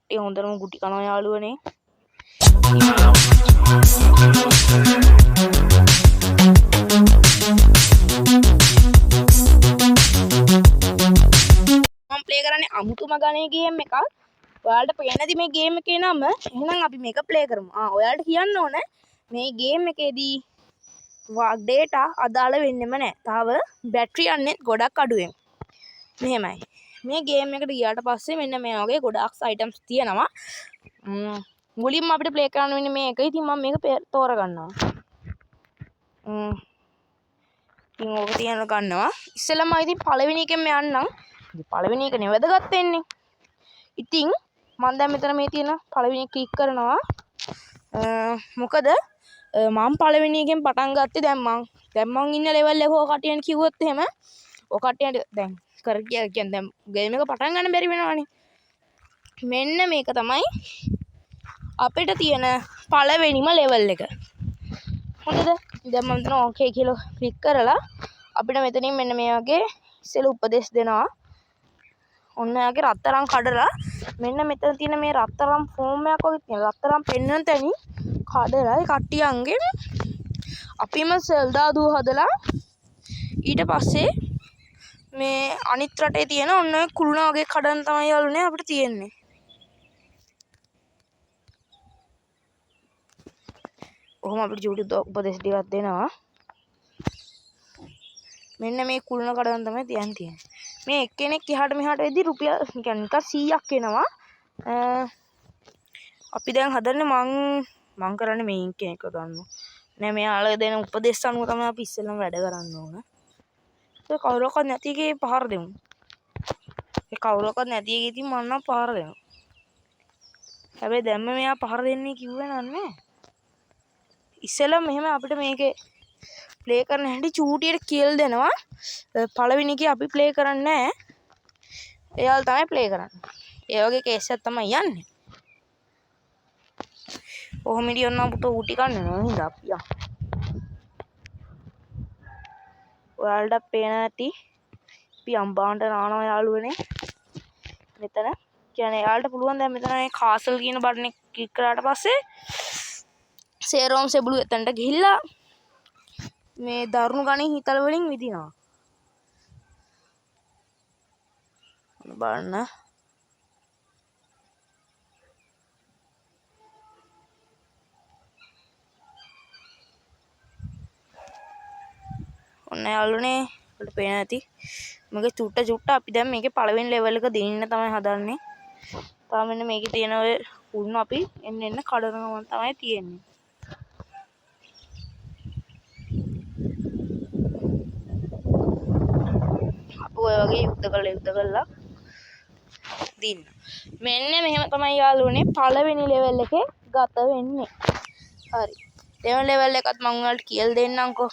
කට්ටිය හොඳටම ගුටි කනවා යාළුවනේ. මම ප්ලේ කරන්නේ අමුතුම ගණේ ගේම් එකක්. ඔයාලට පේන්නේ නැති මේ ගේම් එකේ නම. එහෙනම් අපි මේක ප්ලේ කරමු. ඔයාලට කියන්න ඕන මේ ගේම් එකේදී data අදාළ වෙන්නෙම නැහැ. තව බැටරි යන්නේ ගොඩක් අඩුවෙන්. මෙහෙමයි. මේ ගේම් එකට ගියාට පස්සේ මෙන්න මේ වගේ ගොඩාක් අයිටම්ස් තියෙනවා. මුලින්ම අපිට ප්ලේ කරන්න වෙන්නේ මේක. ඉතින් මම මේක තෝරගන්නවා. ඉතින් ඕක තියන ගන්නවා. ඉස්සෙල්ලාම ඉතින් පළවෙනි එකෙන්ම යන්නම්. ඉතින් පළවෙනි එකනේ වැදගත් වෙන්නේ. ඉතින් මම දැන් මෙතන මේ තියෙන පළවෙනි එක ක්ලික් කරනවා. මොකද මම පළවෙනි එකෙන් පටන් ගත්තේ දැන් මං ඉන්න ලෙවල් එක ඔය කටියන් කිව්වොත් එහෙම ඔය කටියන්ට දැන් කර කියන්නේ දැන් ගේම් එක පටන් ගන්න බැරි වෙනවනේ. මෙන්න මේක තමයි අපිට තියෙන පළවෙනිම ලෙවල් එක. හොඳද? දැන් මම මෙතන ඕකේ කියලා ක්ලික් කරලා අපිට මෙතනින් මෙන්න මේ වගේ ඉස්සෙල්ලා උපදෙස් දෙනවා. ඔන්න යාගේ රත්තරන් කඩලා මෙන්න මෙතන තියෙන මේ රත්තරන් ෆෝම් එකක් වගේ තියෙන රත්තරන් පෙන්වන තැනින් කඩලා ඒ කට්ටියන්ගෙන් අපිම සෙල්දාදුව හදලා ඊට පස්සේ මේ අනිත් රටේ තියෙන ඔන්න ඔය කුළුණ වගේ කඩන් තමයි යාළුවනේ අපිට තියෙන්නේ. ඔහොම අපිට චූටි උපදෙස් ටිකක් දෙනවා. මෙන්න මේ කුළුණ කඩන් තමයි තියන්නේ. මේ එක්කෙනෙක් එහාට මෙහාට වෙද්දි රුපියල් කියන්නේ නිකන් 100ක් එනවා. අපි දැන් හදන්නේ මං කරන්නේ මේන් කෙනෙක් ගන්නවා. නෑ මෙයාලා දෙන උපදෙස් අනුව තමයි අපි ඉස්සෙල්ලාම වැඩ කරන්න ඕන. ඒක කවුරක්වත් නැති එකේ පහර දෙමු. ඒ කවුරක්වත් නැති එකේ ඉතින් මම නම් පහර දෙනවා. හැබැයි දැම්ම මෙයා පහර දෙන්නේ කිව්වේ නන්නේ. ඉස්සෙල්ලාම මෙහෙම අපිට මේකේ ප්ලේ කරන හැටි චූටියට කියලා දෙනවා. පළවෙනි එකේ අපි ප්ලේ කරන්නේ නැහැ. එයාලා තමයි ප්ලේ කරන්නේ. ඒ වගේ කේස් එකක් තමයි යන්නේ. කොහොම ඉඩි ඔන්න අපුට ඌටි කන්න නෝ හින්දා අපි යමු. ඔයාලට පේන ඇති අපි අම්බාන්ට නානවා යාළුවනේ. මෙතන කියන්නේ යාළුවට පුළුවන් දැන් මෙතන මේ කාසල් කියන බටන් එක ක්ලික් කරාට පස්සේ සේරෝම් සෙබළු එතනට ගිහිල්ලා මේ දරුණු ගණන් හිතල වලින් විදිනවා. බලන්න. ඔන්න යාළුවනේ ඔයාලට පේන ඇති. මේක චුට්ට අපි දැන් මේකේ පළවෙනි ලෙවල් එක දෙන්න තමයි හදන්නේ. තාම මෙන්න මේකේ තියෙන ඔය කුළුණ අපි එන්න කඩනවා තමයි තියෙන්නේ. ඔය වගේ යුද්ධ කළා දින්න. මෙන්න මෙහෙම තමයි යාළුවනේ පළවෙනි ලෙවල් එකේ ගත වෙන්නේ. හරි. දෙවෙනි ලෙවල් එකත් මම ඔයාලට කියලා දෙන්නම්කෝ.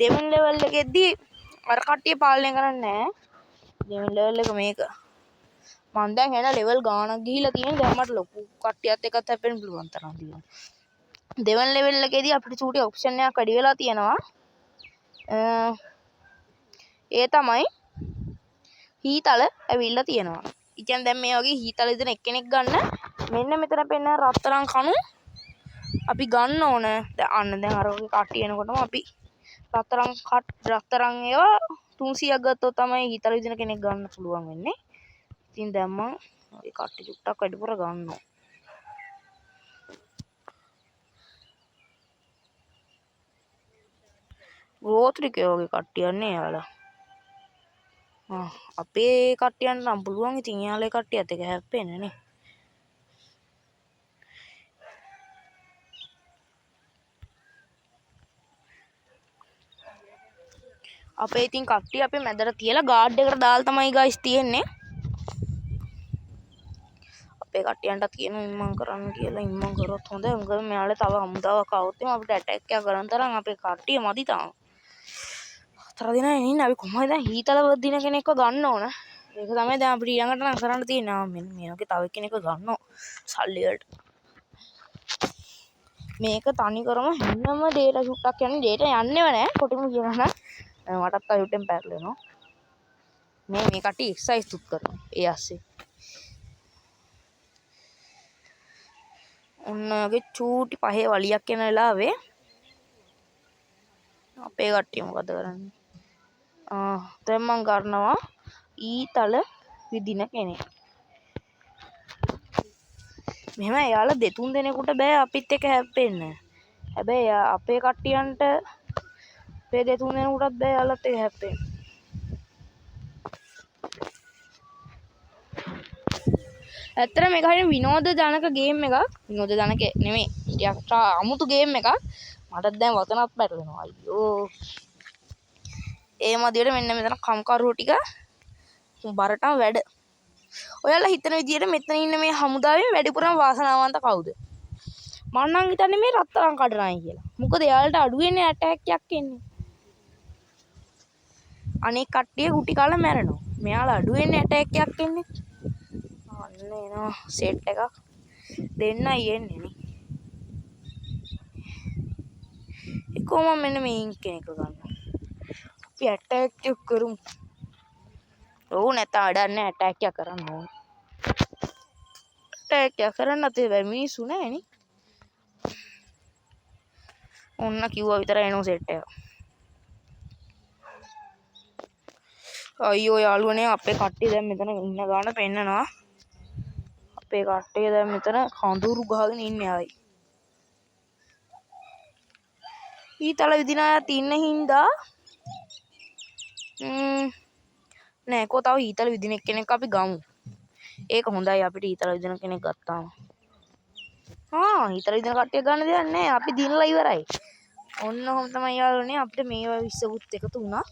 දෙවෙනි ලෙවල් එකෙද්දී අර කට්ටිය පාලනය කරන්නේ නැහැ. දෙවෙනි ලෙවල් එක මේක. මම දැන් එන ලෙවල් ගානක් ගිහිලා තියෙන දැන් මට ලොකු කට්ටියත් එක්කත් හැපෙන්න පුළුවන් තරම් තියෙනවා. දෙවෙනි ලෙවල් එකේදී අපිට චූටි ඔප්ෂන් එකක් වැඩි වෙලා තියෙනවා. ඒ තමයි හීතල ඇවිල්ලා තියෙනවා. ඉතින් දැන් මේ වගේ හීතල දෙන එක්කෙනෙක් ගන්න මෙන්න මෙතන පෙන්න රත්තරන් කණු අපි ගන්න ඕන. දැන් අර වගේ කට්ටිය එනකොටම අපි රත්තරන් ඒවා 300ක් ගත්තොත් තමයි හීතල විදින කෙනෙක් ගන්න පුළුවන් වෙන්නේ. ඉතින් දැන් මම ওই කට්ටිය චුට්ටක් වැඩිපුර ගන්නවා. ගෝත්‍රිකයෝ වගේ කට්ටියක් නේ යාළුවා. අපේ කට්ටියන්ට නම් පුළුවන් ඉතින් යාළුවේ කට්ටියත් එක හැප්පෙන්න නේ. අපේ ඉතින් කට්ටිය අපේ මැදට තියලා ගාඩ් එකට දාලා තමයි ගයිස් තියෙන්නේ. අපේ කට්ටියන්ට කියන ඉම්මන් කරන්න කියලා ඉම්මන් කරොත් හොඳයි. මොකද මෙයාලා තව හමුදාවක් આવොත් අපිට ඇටැක් එකක් කරන් තරම් අපේ කට්ටිය මදි තාම. හතර දිනයි ඉන්නේ අපි කොහොමද දැන් හීතල දින කෙනෙක්ව ගන්න ඕන. ඒක තමයි දැන් අපිට ඊළඟට නම් කරන්න තියෙන්නේ. මෙන්න මේ වගේ තව කෙනෙක් ගන්නවා සල්ලි වලට. මේක තනි කරම හැන්නම ඩේටා ෂූට්ක් යන්නේ ඩේටා යන්නේව නැහැ. කොටිම කියනවා නම් මටත් අයුටෙන් පැටලෙනවා. මේ කට්ටිය එක්සයිස් තුත් කරනවා. ඒ ඇස්සේ. ඔන්නගේ චූටි පහේ වලියක් යන වෙලාවේ අපේ කට්ටිය මොකද කරන්නේ? දැන් මම කරනවා ඊතල විදින කෙනෙක්. මෙහෙම එයාලා දෙතුන් දෙනෙකුට බෑ අපිත් එක්ක හැප්පෙන්න. හැබැයි අපේ කට්ටියන්ට අපේ දෙතුන් දෙනෙකුටත් බෑ එයාලත් එක්ක හැප්පෙන්න. ඇත්තට මේක හරිය විනෝද ජනක ගේම් එකක්. විනෝද ජනක නෙමෙයි. ටිකක් අමුතු ගේම් එකක්. මටත් දැන් වතනත් පැටලෙනවා. අයියෝ. ඒ මදියට මෙන්න මෙතන කම්කරුවෝ ටික බරටම වැඩ. ඔයාලා හිතන විදියට මෙතන ඉන්න මේ හමුදාවෙන් වැඩිපුරම වාසනාවන්ත කවුද? මම නම් හිතන්නේ මේ රත්තරන් කඩනයි කියලා. මොකද එයාලට අඩු වෙන්නේ ඇටැක් එකක් එන්නේ. අනෙක් කට්ටිය ගුටි කාලා මැරෙනවා. මෙයාලා අඩු වෙන්නේ ඇටැක් එකක් එන්නේ. අන්න එනවා සෙට් එකක් දෙන්නයි එන්නේ නේ. කොහොම මෙන්න මේ කෙනෙක් ගන්න. අපි ඇටැක් එක කරමු. ඔව් නැත්නම් අඩන්නේ ඇටැක් එක කරන්න ඕන. ඇටැක් එක කරන්න නැතේ බෑ මිනිස්සු නෑ නේ. ඔන්න කිව්වා විතරයි එනවා සෙට් එක. අයියෝ යාළුවනේ අපේ කට්ටිය දැන් මෙතන ඉන්න ගාන පෙන්නනවා. අපේ කට්ටිය දැන් මෙතන කඳුරු ගහගෙන ඉන්නේ ආයි. ඊතල විදින අයත් ඉන්න හින්දා නෑ කෝ තව ඊතල විදින කෙනෙක් අපි ගමු. ඒක හොඳයි අපිට ඊතල විදින කෙනෙක් ගත්තාම. ඊතල විදින කට්ටිය ගන්න දෙයක් නෑ අපි දිනලා ඉවරයි. ඔන්න ඔහොම තමයි යාළුවනේ අපිට මේවා 20කුත් එකතු වුණා.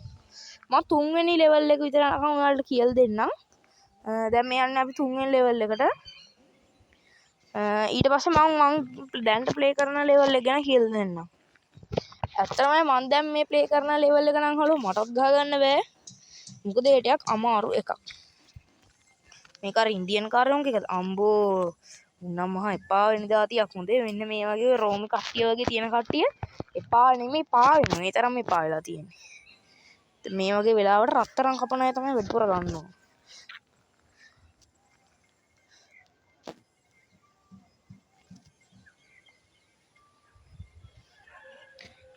මම 3 වෙනි ලෙවල් එක විතර යනකම් ඔයාලට කියලා දෙන්නම්. දැන් මේ යන්නේ අපි 3 වෙනි ලෙවල් එකට. ඊට පස්සේ මම දැන්ට ප්ලේ කරන ලෙවල් එක ගැන කියලා දෙන්නම්. ඇත්තටම මම දැන් මේ ප්ලේ කරන ලෙවල් එක නම් හලෝ මටත් ගහ ගන්න බෑ. මොකද ඒ ටිකක් අමාරු එකක්. මේක අර ඉන්දියන් කාර්යෝන්ක එකද? අම්බෝ උන්නම් මහා එපා වෙන જાතියක් හොඳේ. මෙන්න මේ වගේ රෝම කට්ටිය වගේ තියෙන කට්ටිය එපා නෙමෙයි පා වෙනවා. ඒ තරම් එපා වෙලා තියෙන්නේ. මේ වගේ වෙලාවට රත්තරන් කපන අය තමයි වැඩිපුර ගන්න ඕන.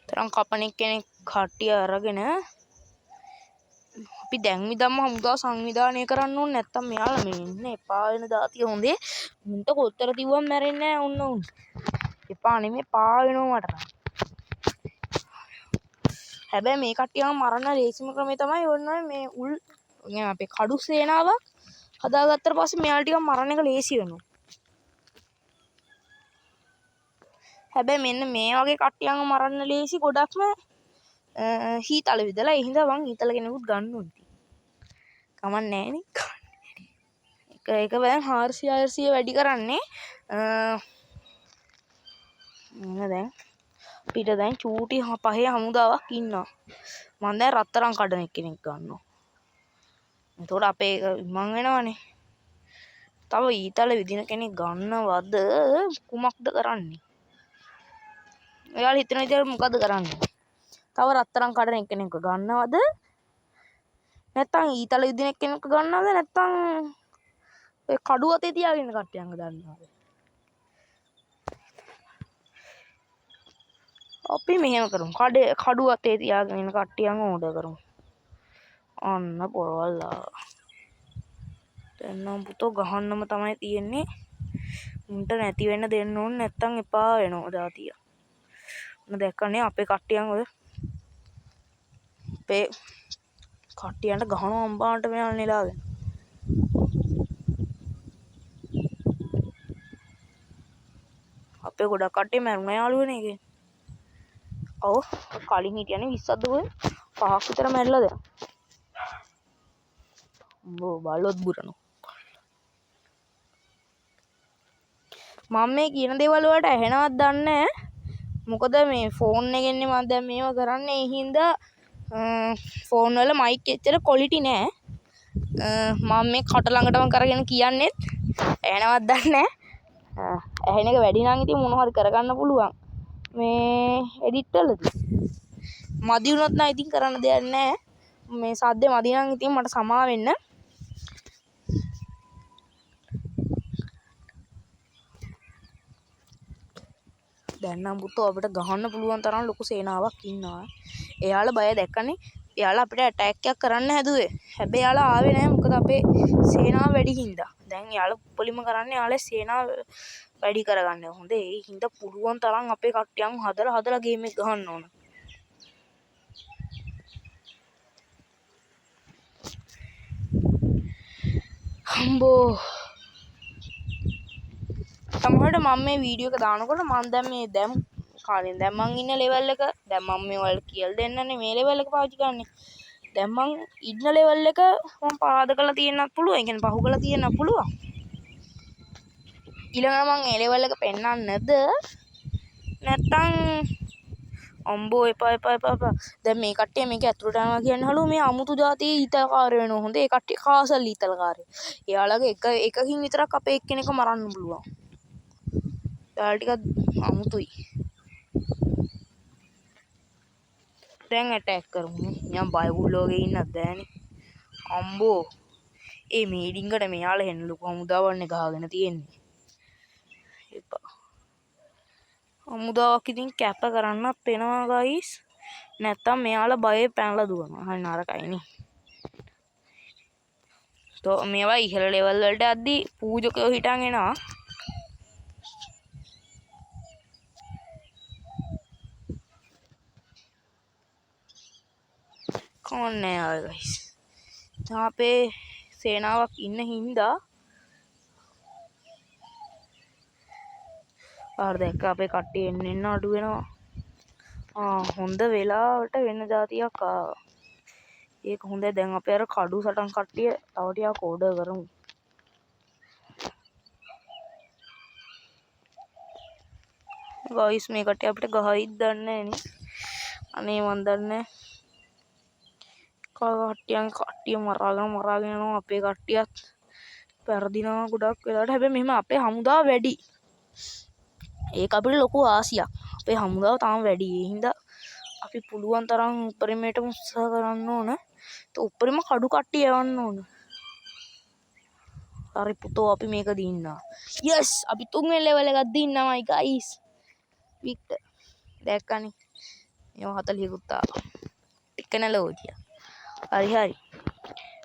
තරම් කපන කෙනෙක් කට්ටිය අරගෙන අපි දැන් විදම්ම හමුදා සංවිධානය කරන්න ඕනේ නැත්තම් මෙයාලා මේ ඉන්නේ එපා වෙන දාතිය හොඳේ මුන්ට කොච්චර තිව්වම මැරෙන්නේ නැහැ උන් එපා නෙමෙයි පා වෙනවා මට. හැබැයි මේ කට්ටියම මරන්න ලේසිම ක්‍රමය තමයි ඕන්න මේ උල් අපේ කඩු සේනාවක් හදාගත්තට පස්සේ මෙයාලා ටිකක් මරන්න එක ලේසි වෙනවා. හැබැයි මෙන්න මේ වගේ කට්ටියම මරන්න ලේසි ගොඩක්ම හීතල විදලා ඒ හින්දා මං හීතල කෙනෙකුත් ගන්න ඕනේ. කමක් නැහැ නේ. ඒක දැන් 400 වැඩි කරන්නේ දැන් පිට දැන් චූටි පහේ හමුදාවක් ඉන්නවා. මම දැන් රත්තරන් කඩන කෙනෙක් ගන්නවා. එතකොට අපේ මං වෙනවනේ. තව ඊතල විදින කෙනෙක් ගන්නවද කුමක්ද කරන්නේ? එයාලා හිතන විදිහට මොකද කරන්නේ? තව රත්තරන් කඩන කෙනෙක් ගන්නවද? නැත්තම් ඊතල විදින කෙනෙක් ගන්නවද? නැත්තම් ඒ කඩුව අතේ තියාගෙන කට්ටියංග ගන්නවද? අපි මෙහෙම කරමු. කඩුව අතේ තියාගෙන ඉන්න කට්ටියංග ඕඩර් කරමු. අන්න පොරවල්ලා. දැන් නම් පුතෝ ගහන්නම තමයි තියෙන්නේ. උන්ට නැති වෙන්න දෙන්න ඕනේ නැත්තම් එපා වෙනවා දාතිය. මම දැක්කනේ අපේ කට්ටියන් ඔය අපේ කට්ටියන්ට ගහනවා අම්බාන්ට මෙයාලා නෙලාගෙන. අපේ ගොඩක් කට්ටිය මැරුණා යාළුවනේ ඒකේ. ඔව් කලින් හිටියනේ 20ක්ද කොහෙද 5ක් විතර මැරිලා දැන්. බෝ බලොත් බුරනවා. මම මේ කියන දේවල් වලට ඇහෙනවද දන්නේ නැහැ. මොකද මේ ෆෝන් එකෙන්නේ මම දැන් මේව කරන්නේ ඒ හින්දා ෆෝන් වල මයික් එච්චර ක්වොලිටි නෑ. මම මේ කට ළඟටම කරගෙන කියන්නේත් ඇහෙනවද දන්නේ නැහැ. ඇහෙන එක වැඩි නම් ඉතින් මොනවා හරි කරගන්න පුළුවන්. මේ එඩිට් වලදී මදි වුණොත් නම් ඉතින් කරන්න දෙයක් නැහැ. මේ සද්දේ මදි නම් ඉතින් මට සමා වෙන්න. දැන් නම් පුතෝ අපිට ගහන්න පුළුවන් තරම් ලොකු සේනාවක් ඉන්නවා. එයාලා බය දැක්කනේ. එයාලා අපිට ඇටැක් එකක් කරන්න හැදුවේ. හැබැයි එයාලා ආවේ නැහැ මොකද අපේ සේනාව වැඩි හින්දා. දැන් එයාලා උපරිම කරන්නේ එයාලා සේනාව වැඩි කරගන්න. හොඳේ. ඒ හින්දා පුළුවන් තරම් අපේ කට්ටියන් හදලා ගේම් එක ගහන්න ඕන. හම්බෝ සමහරවිට මම මේ වීඩියෝ එක දානකොට මම දැන් කාලෙන් දැන් මං ඉන්න ලෙවල් එක දැන් මම මේ ඔයාලට කියලා දෙන්නනේ මේ ලෙවල් එක පාවිච්චි කරන්නේ. දැන් මං ඉන්න ලෙවල් එක මම පාද කරලා තියෙන්නත් පුළුවන්. ඒ කියන්නේ පහු කරලා තියෙන්නත් පුළුවන්. ඊළඟට මං ඒ ලෙවල් එක පෙන්වන්නද නැත්තම් අම්බෝ එපා. දැන් මේ කට්ටිය මේක ඇතුළට යනවා කියන්නේ හලෝ මේ අමුතු જાතියේ ඊතල්කාරයෝ වෙනවා. හොඳේ ඒ කට්ටිය කාසල් ඊතල්කාරයෝ. එයාලගේ එකකින් විතරක් අපේ එක්කෙනෙක්ව මරන්න පුළුවන්. එයාලා ටිකක් අමුතුයි. දැන් ඇටැක් කරමු. මම බයගුල්ලෝගේ ඉන්නත් බෑනේ. අම්බෝ. ඒ මීඩින්ගට මෙයාලා හෙන්න ලොකු හමුදාවන්නේ ගහගෙන තියෙන්නේ. එපා. හමුදාවක් ඉතින් කැප කරන්නත් වෙනවා ගයිස්. නැත්තම් මෙයාලා බයේ පැනලා දුවනවා. හරි නරකයිනේ. මේවා ඉහළ ලෙවල් වලට යද්දී පූජකයෝ හිටන් එනවා. කෝන්නේ ආව ගයිස්. අපේ සේනාවක් ඉන්න හින්දා ආර දැක්ක අපේ කට්ටිය එන්න අඩු වෙනවා. හොඳ වෙලාවට වෙන જાතියක් ආවා. ඒක හොඳයි. දැන් අපේ අර කඩු සටන් කට්ටිය තව ටිකක් ඕඩර් කරමු. ගයිස් මේ කට්ටිය අපිට ගහයිද දන්නේ නැහනේ. අනේ මන් දන්නේ කට්ටිය මරාගෙන යනවා. අපේ කට්ටියත් පෙරදිනවා ගොඩක් වෙලාවට. හැබැයි මෙහෙම අපේ හමුදාව වැඩි. ඒක අපිට ලොකු ආසියක්. අපේ හමුදාව තාම වැඩි. ඒ හින්දා අපි පුළුවන් තරම් උපරිමයට උත්සාහ කරන්න ඕන. උපරිම කඩු කට්ටිය යවන්න ඕන. හරි පුතෝ අපි මේක දින්නවා. යස් අපි තුන්වෙනි ලෙවල් එකක් දින්නමයි ගයිස්. වික්ටර් දැක්කනේ. මේවා 40කුත් ආවා. එකන ලෝජිය. හරි.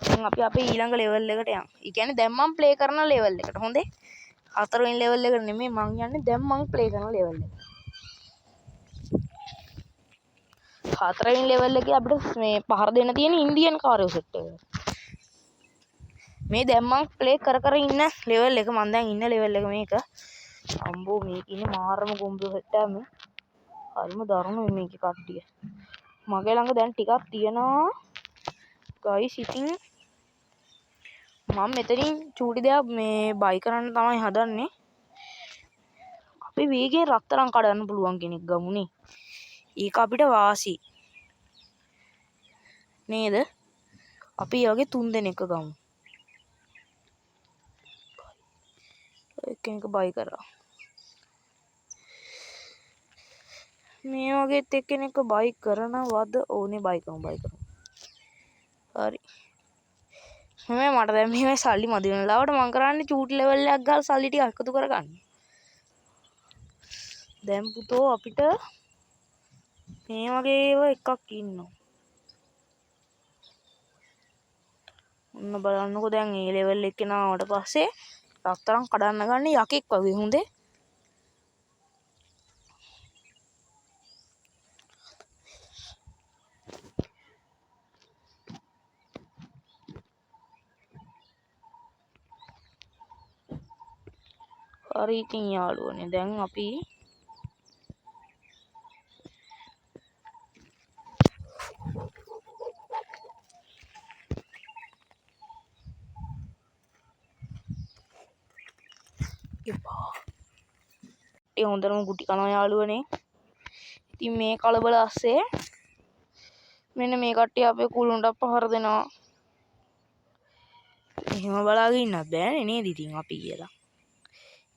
දැන් අපි අපේ ඊළඟ ලෙවල් එකට යමු. ඒ කියන්නේ දැන් මම ප්ලේ කරන ලෙවල් එකට. හොඳේ. 4 වෙනි ලෙවල් එකට නෙමෙයි මං යන්නේ. දැන් මං ප්ලේ කරන ලෙවල් එකට. 4 වෙනි ලෙවල් එකේ අපිට මේ පහර දෙන්න තියෙන ඉන්දියන් කාරයෝ සෙට් එක. මේ දැන් මං ප්ලේ කර ඉන්න ලෙවල් එක මං දැන් ඉන්න ලෙවල් එක මේක. අම්බෝ මේක ඉන්නේ මාරම ගොම්බි සෙට් එකක් මේ. හරිම දරුණුයි මේකේ කට්ටිය. මගේ ළඟ දැන් ටිකක් තියෙනවා. ගයිස් ඉතින් මම මෙතනින් චූටි දෙයක් මේ බයි කරන්න තමයි හදන්නේ. අපි වේගයෙන් රත්තරන් කඩන්න පුළුවන් කෙනෙක් ගමුනේ. ඒක අපිට වාසි. නේද? අපි වගේ 3 දෙනෙක් ගමු. කෙනෙක් බයි කරා. මේ වගේ එක්කෙනෙක් බයි කරනවද? ඕනේ බයි කරමු. හරි. මට දැන් මේ සල්ලි මදි වෙන ලාවට මං කරන්නේ චූටි ලෙවල් එකක් ගාලා සල්ලි ටික එකතු කරගන්න. දැන් පුතෝ අපිට මේ වගේ එකක් ඉන්නවා. ඔන්න බලන්නකෝ දැන් මේ ලෙවල් එකේ නාවට පස්සේ රත්තරන් කඩන්න ගන්න යකෙක් වගේ හොඳේ. හරි ඉතින් යාළුවනේ දැන් අපි ඒ හොඳටම ගුටි කනවා යාළුවනේ. ඉතින් මේ කලබල ඇස්සේ මෙන්න මේ කට්ටිය අපේ කුළුන්ට පහර දෙනවා. එහෙම බලාගෙන ඉන්නත් බෑනේ නේද ඉතින් අපි කියලා.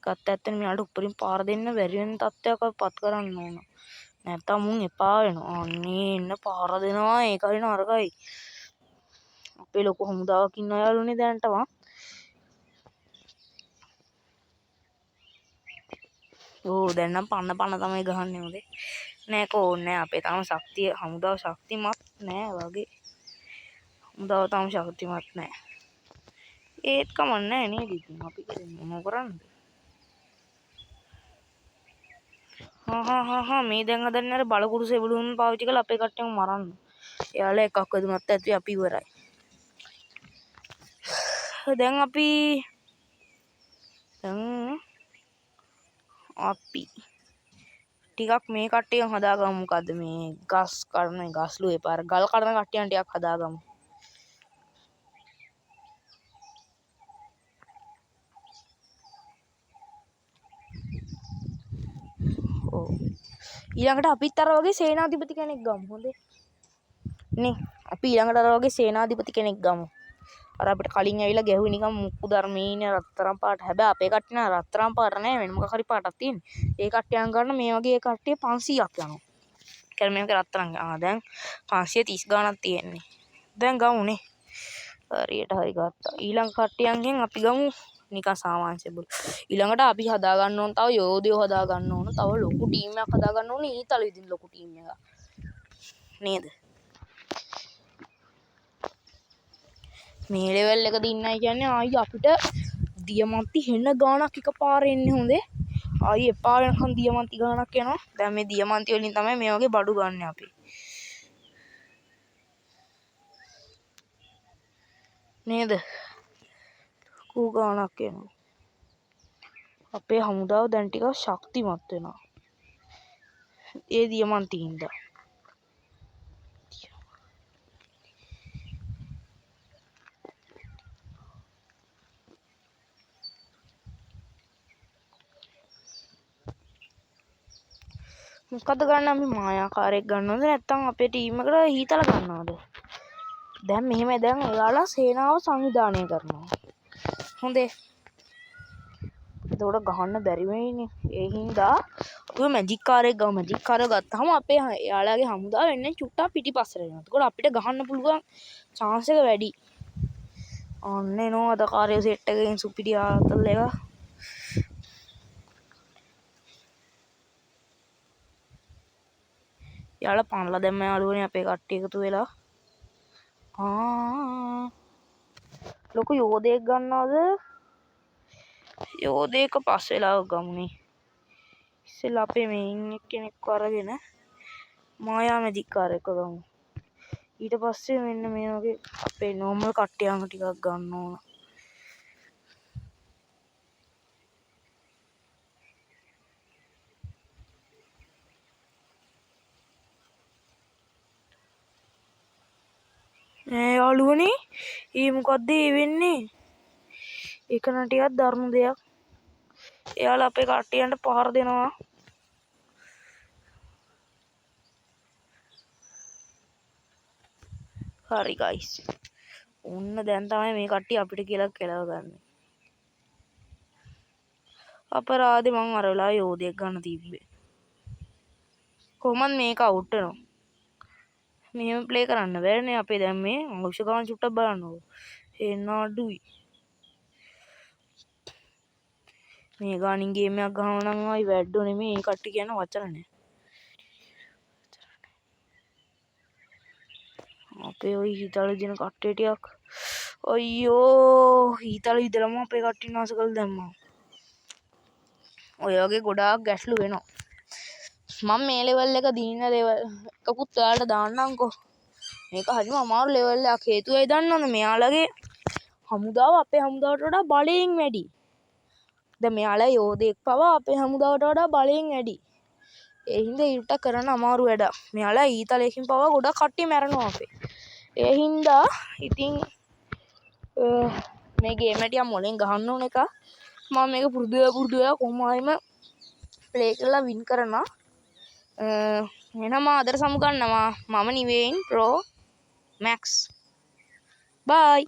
ඒකත් ඇත්තනේ මෙයාට උඩරින් පාර දෙන්න බැරි වෙන තත්ත්වයක් අපිපත් කරන්න ඕන. නැත්තම් මුන් එපා වෙනවා. අනේ එන්න පාර දෙනවා ඒකයි නරකයි. අපේ ලොකු හමුදාවක් ඉන්න යාළුවනේ දැනටම. ඕ දැන් නම් පන්න තමයි ගහන්නේ හොඳේ. නෑ කෝන්නේ අපේ තාම ශක්තිය හමුදාව ශක්තිමත් නෑ වගේ. හමුදාව තාම ශක්තිමත් නෑ. ඒත් කමන්නේ නේද ඉතින් අපි කරන්නේ මොන කරන්නද? මේ දැන් හදන්නේ අර බලකුරු සෙබළුන් පාවිච්චි කරලා අපේ කට්ටියම මරන්න. එයාලා එකක් වැදුනත් ඇති අපි ඉවරයි. දැන් අපි ටිකක් මේ කට්ටිය හදාගමු. මොකද්ද මේ ගස් කඩන ගස්ලු එපාර ගල් කඩන කට්ටියන් ටිකක් හදාගමු. ඔව් ඊළඟට අපිත් අර වගේ සේනාධිපති කෙනෙක් ගමු හොඳේ නේ. අපි ඊළඟට අර වගේ සේනාධිපති කෙනෙක් ගමු. අර අපිට කලින් ඇවිල්ලා ගැහුවේ නිකන් මුක්කු ධර්මීනේ රත්තරන් පාට. හැබැයි අපේ කට්ටිය නා රත්තරන් පාට නෑ වෙන මොකක් හරි පාටක් තියෙන්නේ. ඒ කට්ටියන් ගන්න මේ වගේ කට්ටිය 500ක් යනවා. කියන්නේ මේක රත්තරන්. දැන් 530 ගාණක් තියෙන්නේ. දැන් ගමුනේ. හරියට හරි ගත්තා. ඊළඟ කට්ටියන්ගෙන් අපි ගමු නිකන් සාමාන්‍ය සෙබළු. ඊළඟට අපි හදා ගන්න ඕන තව යෝධයෝ හදා ගන්න ඕන. තව ලොකු ටීම් එකක් හදා ගන්න ඕනේ. ඊතල විදිහට ලොකු ටීම් එකක්. නේද? මේ ලෙවල් එකද ඉන්නයි කියන්නේ ආයි අපිට දියමන්ති හෙන ගාණක් එකපාරේ එන්නේ හොඳේ. ආයි එපා වෙනකන් දියමන්ති ගාණක් එනවා. දැන් මේ දියමන්ති වලින් තමයි මේ වගේ බඩු ගන්න අපි. නේද? කූ ගාණක් එනවා. අපේ හමුදාව දැන් ටිකක් ශක්තිමත් වෙනවා. ඒ දියමන්ති හින්දා. මොකද ගන්න අපි මායාකාරයෙක් ගන්නවද නැත්නම් අපේ ටීම් එකට හීතල ගන්නවද? දැන් මෙහෙම දැන් එයාලා සේනාව සංවිධානය කරනවා. හොඳේ. එතකොට ගහන්න බැරි වෙයිනේ. ඒ හින්දා අපි මැජික් කාරයෙක් ගමු. මැජික් කාරය ගත්තාම අපේ එයාලගේ හමුදාව වෙන්නේ චුට්ටක් පිටිපස්සට යනවා. එතකොට අපිට ගහන්න පුළුවන් chance එක වැඩි. අන්න එනවා අද කාර්ය සෙට් එකකින් සුපිරි ආතල් එක. යාලා පනලා දැම්ම යාළුවනේ අපේ කට්ටිය එකතු වෙලා. ලොකු යෝධයෙක් ගන්නවද? යෝධයෙක් පස්සේ වෙලාව ගමුනේ. ඉස්සෙල්ලා අපේ මේන් එක්කෙනෙක්ව අරගෙන මායා මැජික් කාරයෙක්ව ගමු. ඊට පස්සේ මෙන්න මේ වගේ අපේ නෝමල් කට්ටියන් ටිකක් ගන්න ඕන. යාළුවනේ මොකද්ද වෙන්නේ? ඒක නම් ටිකක් දරුණු දෙයක්. එයාලා අපේ කට්ටියන්ට පහර දෙනවා. හරි ගයිස්. ඔන්න දැන් තමයි මේ කට්ටිය අපිට කියලා කෙලව ගන්න. අපරාධේ මං අර වෙලාව යෝධයෙක් ගන්න තිබ්බේ. කොහොමද මේක අවුට් වෙනවා? මෙහෙම ප්ලේ කරන්න බැරිනේ අපේ දැන් මේ අවශ්‍ය ගාන චුට්ටක් බලන්නකො. එන්න අඩුයි. මේ ගානින් ගේම් එකක් ගහනවා නම් ආයි වැඩෝ නෙමෙයි. මේ කට්ටිය කියන වචන නෑ. අපේ ওই හිතල දින කට්ටිය ටිකක් අයියෝ හිතල ඉදලම අපේ කට්ටිය නැස කළ දැම්මා. ඔය වගේ ගොඩාක් ගැටලු වෙනවා. මම මේ ලෙවල් එක දිනන ලෙවල් එකකුත් ඔයාලට දාන්නම්කෝ. මේක හරිම අමාරු ලෙවල් එකක්. හේතුව ඒ දන්නවද? මෙයාලගේ හමුදාව අපේ හමුදාවට වඩා බලයෙන් වැඩි. දැන් මෙයාලා යෝධයෙක් පවා අපේ හමුදාවට වඩා බලයෙන් වැඩි. ඒ හින්දා ඊට කරන්න අමාරු වැඩක්. මෙයාලා ඊතලයකින් පවා ගොඩක් කට්ටිය මැරෙනවා අපේ. ඒ හින්දා ඉතින් මේ ගේම් එක ටිකක් මොලෙන් ගහන්න ඕන එක. මම මේක පුරුදු වෙලා කොහොම හරිම ප්ලේ කරලා වින් කරනවා. එහෙනම් ආදර සමු ගන්නවා. මම නිවේන් ප්‍රෝ මැක්ස්. බයි.